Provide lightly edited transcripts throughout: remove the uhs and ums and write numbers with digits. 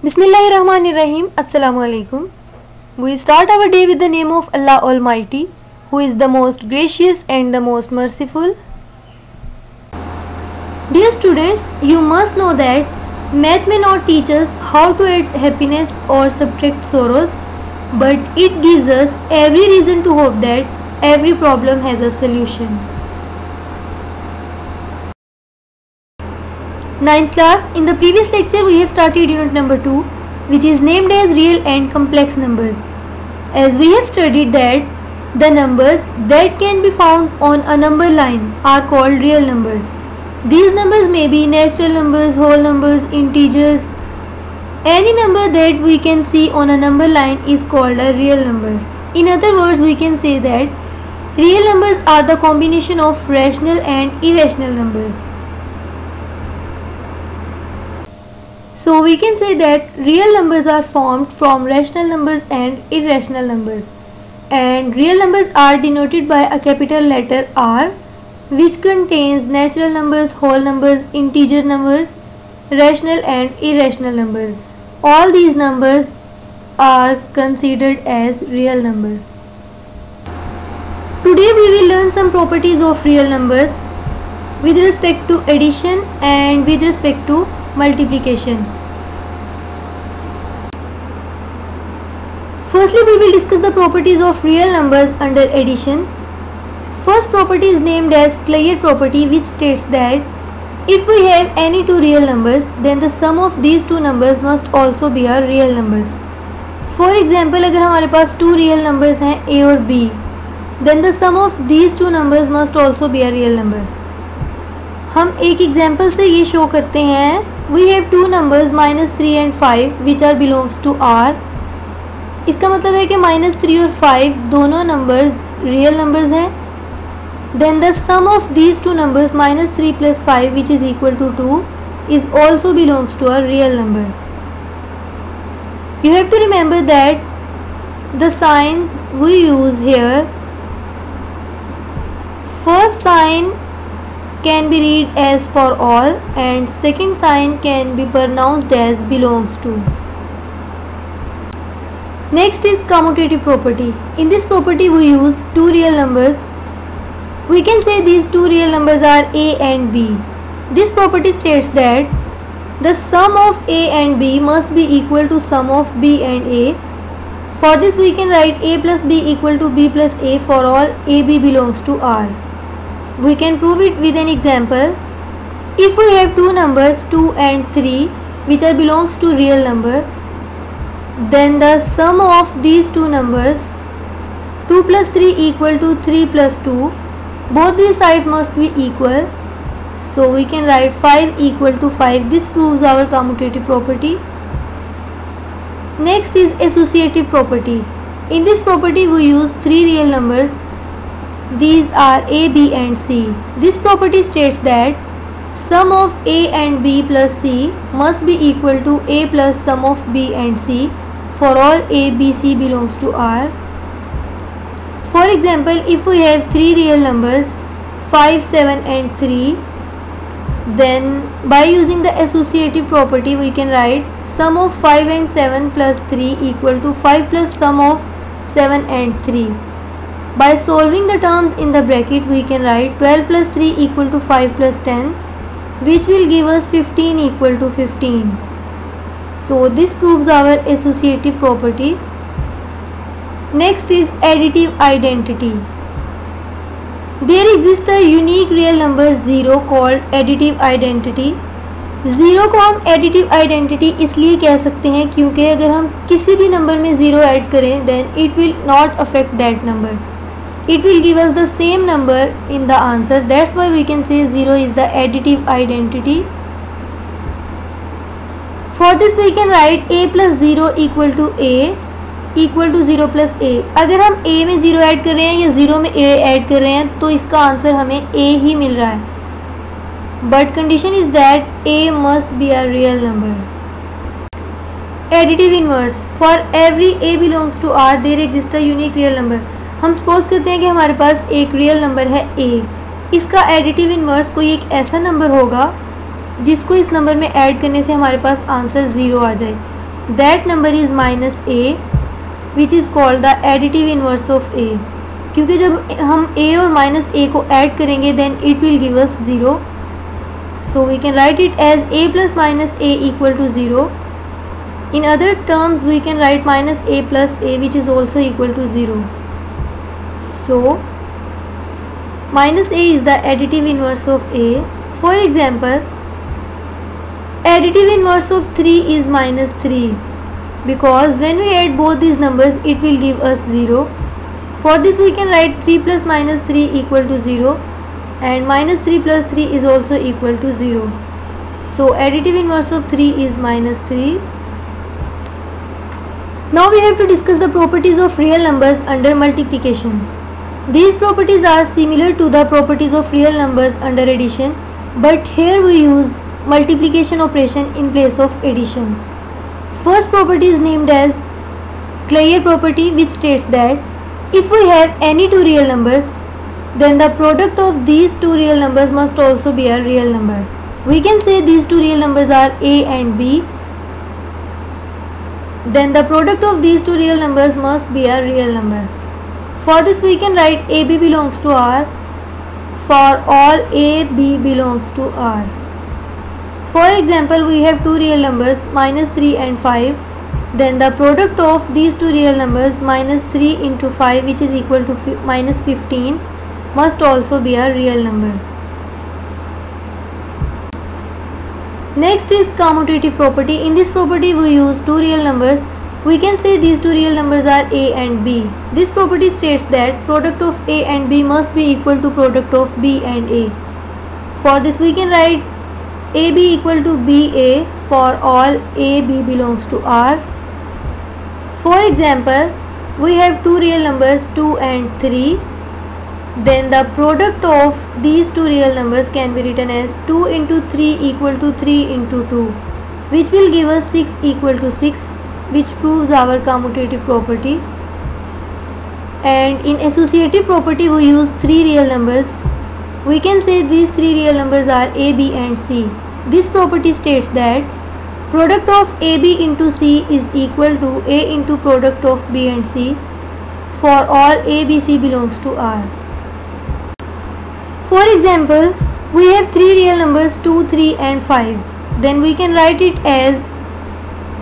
Bismillahirrahmanirrahim. Assalamu alaikum. We start our day with the name of Allah Almighty, who is the most gracious and the most merciful. Dear students, you must know that math may not teach us how to add happiness or subtract sorrows, but it gives us every reason to hope that every problem has a solution. 9th class, in the previous lecture we have started unit number 2, which is named as real and complex numbers. As we have studied that the numbers that can be found on a number line are called real numbers. These numbers may be natural numbers, whole numbers, integers. Any number that we can see on a number line is called a real number. In other words, we can say that real numbers are the combination of rational and irrational numbers. So we can say that real numbers are formed from rational numbers and irrational numbers, and real numbers are denoted by a capital letter R, which contains natural numbers, whole numbers, integer numbers, rational and irrational numbers. All these numbers are considered as real numbers. Today we will learn some properties of real numbers with respect to addition and with respect to multiplication. Firstly, we will discuss the properties of real numbers under addition. First property is named as Clayet property, which states that if we have any two real numbers, then the sum of these two numbers must also be our real numbers. For example, अगर हमारे पास two real numbers हैं A और B, then the sum of these two numbers must also be a real number. हम एक example से ये show करते हैं. We have two numbers -3 and 5 which are belongs to R. इसका मतलब है कि -3 और 5 दोनों नंबर्स रियल नंबर्स हैं. Then the sum of these two numbers -3 plus 5 which is equal to 2 is also belongs to a real number. You have to remember that the signs we use here, first sign can be read as for all and second sign can be pronounced as belongs to. Next is commutative property. In this property we use two real numbers. We can say these two real numbers are A and B. This property states that the sum of A and B must be equal to sum of B and A. For this we can write A plus B equal to B plus A for all AB belongs to R. We can prove it with an example. If we have two numbers 2 and 3 which are belongs to real number, then the sum of these two numbers 2 plus 3 equal to 3 plus 2. Both these sides must be equal. So we can write 5 equal to 5. This proves our commutative property. Next is associative property. In this property we use three real numbers. These are A, B and C. This property states that sum of A and B plus C must be equal to A plus sum of B and C for all A, B, C belongs to R. For example, if we have three real numbers 5, 7 and 3, then by using the associative property we can write sum of 5 and 7 plus 3 equal to 5 plus sum of 7 and 3. By solving the terms in the bracket we can write 12 plus 3 equal to 5 plus 10, which will give us 15 equal to 15. So this proves our associative property. Next is additive identity. There exists a unique real number 0 called additive identity. 0 को हम additive identity इसलिए कह सकते हैं क्योंकि अगर हम किसी भी नंबर में 0 ऐड करें then it will not affect that number. It will give us the same number in the answer. That's why we can say 0 is the additive identity. For this we can write A plus 0 equal to A equal to 0 plus A. अगर हम A में 0 add कर रहे हैं या 0 में A add कर रहे हैं तो इसका आंसर हमें A ही मिल रहा है. But condition is that A must be a real number. Additive inverse. For every A belongs to R there exists a unique real number. हम सपोज करते हैं कि हमारे पास एक रियल नंबर है A. इसका एडिटिव इन्वर्स कोई एक ऐसा नंबर होगा जिसको इस नंबर में ऐड करने से हमारे पास आंसर 0 आ जाए. that number is minus a, which is called the additive inverse of a. क्योंकि जब हम a और माइनस a को ऐड करेंगे then it will give us 0. So we can write it as a plus minus a equal to 0. In other terms we can write minus a plus a, which is also equal to 0. So minus a is the additive inverse of a. For example, additive inverse of 3 is minus 3, because when we add both these numbers it will give us 0. For this we can write 3 plus minus 3 equal to 0, and minus 3 plus 3 is also equal to 0. So additive inverse of 3 is minus 3. Now we have to discuss the properties of real numbers under multiplication. These properties are similar to the properties of real numbers under addition, but here we use multiplication operation in place of addition. First property is named as Claire property, which states that if we have any two real numbers, then the product of these two real numbers must also be a real number. We can say these two real numbers are a and b, then the product of these two real numbers must be a real number. For this we can write AB belongs to R for all AB belongs to R. For example, we have two real numbers minus 3 and 5, then the product of these two real numbers minus 3 into 5, which is equal to minus 15, must also be a real number. Next is commutative property. In this property we use two real numbers. We can say these two real numbers are a and b. This property states that product of a and b must be equal to product of b and a. For this we can write AB equal to BA for all AB belongs to R. For example, we have two real numbers 2 and 3. Then the product of these two real numbers can be written as 2 into 3 equal to 3 into 2, which will give us 6 equal to 6, which proves our commutative property. And in associative property we use three real numbers. We can say these three real numbers are a, b and c. This property states that product of AB into C is equal to A into product of B and C for all A, B, C belongs to R. For example, we have three real numbers 2, 3 and 5. Then we can write it as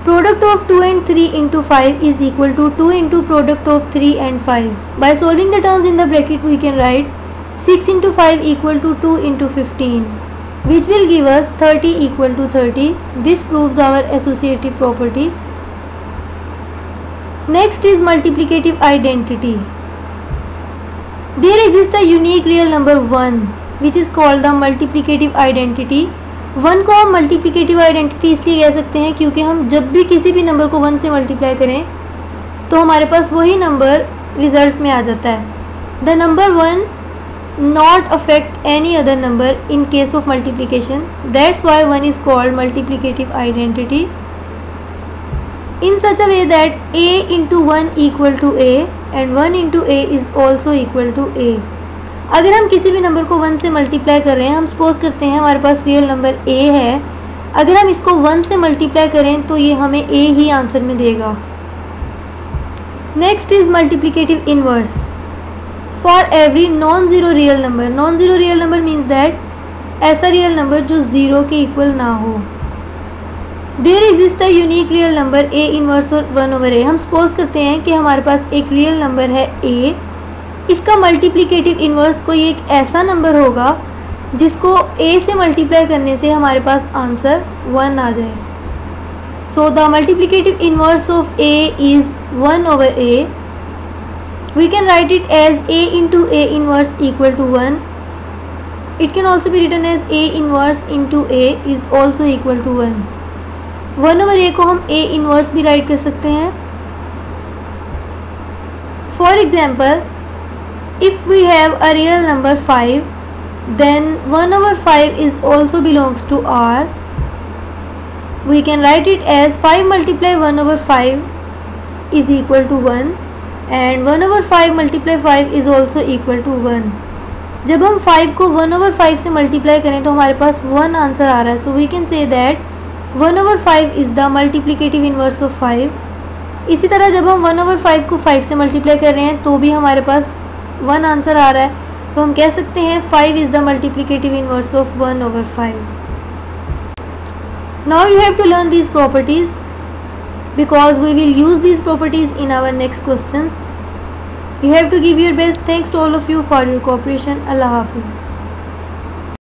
product of 2 and 3 into 5 is equal to 2 into product of 3 and 5. By solving the terms in the bracket we can write 6 into 5 equal to 2 into 15, which will give us 30 equal to 30. This proves our associative property. Next is multiplicative identity. There exists a unique real number 1, which is called the multiplicative identity. 1 को हम multiplicative identity इसलिए कह सकते हैं क्योंकि हम जब भी किसी भी नंबर को 1 से मल्टीप्लाई करें तो हमारे पास वही नंबर रिजल्ट में आ जाता है. The number 1 not affect any other number in case of multiplication. That's why 1 is called multiplicative identity. In such a way that a into 1 equal to a and 1 into a is also equal to a. अगर हम किसी भी number को 1 से multiply कर रहे हैं, हम सपोज करते हैं हमारे पास रियल नंबर a है, अगर हम इसको 1 से मल्टीप्लाई करें तो ये हमें a ही आंसर में देगा. Next is multiplicative inverse. For every non-zero real number, non-zero real number means that ऐसा real number जो ज़ीरो के इक्वल ना हो. There exists a unique real number a inverse और 1 over a. हम suppose करते हैं कि हमारे पास एक रियल नंबर है a, इसका मल्टीप्लिकेटिव इन्वर्स कोई एक ऐसा नंबर होगा जिसको a से मल्टीप्लाई करने से हमारे पास आंसर 1 आ जाए. So the multiplicative inverse of a is 1 over a. We can write it as a into a inverse equal to 1. It can also be written as a inverse into a is also equal to 1. 1 over a को हम a inverse भी write कर सकते हैं. For example, if we have a real number 5, then 1 over 5 is also belongs to R. We can write it as 5 multiply 1 over 5 is equal to 1. And 1 over 5 multiply 5 is also equal to 1. जब हम 5 को 1 over 5 से multiply करें तो हमारे पास 1 answer आ रहा है. So we can say that 1/5 is the multiplicative inverse of 5। इसी तरह जब हम 1/5 को 5 से मल्टीप्लाई कर रहे हैं तो भी हमारे पास 1 आंसर आ रहा है, तो हम कह सकते हैं 5 is the multiplicative inverse of 1/5। Now you have to learn these properties because we will use these properties in our next questions. You have to give your best. Thanks to all of you for your cooperation. Allah Hafiz.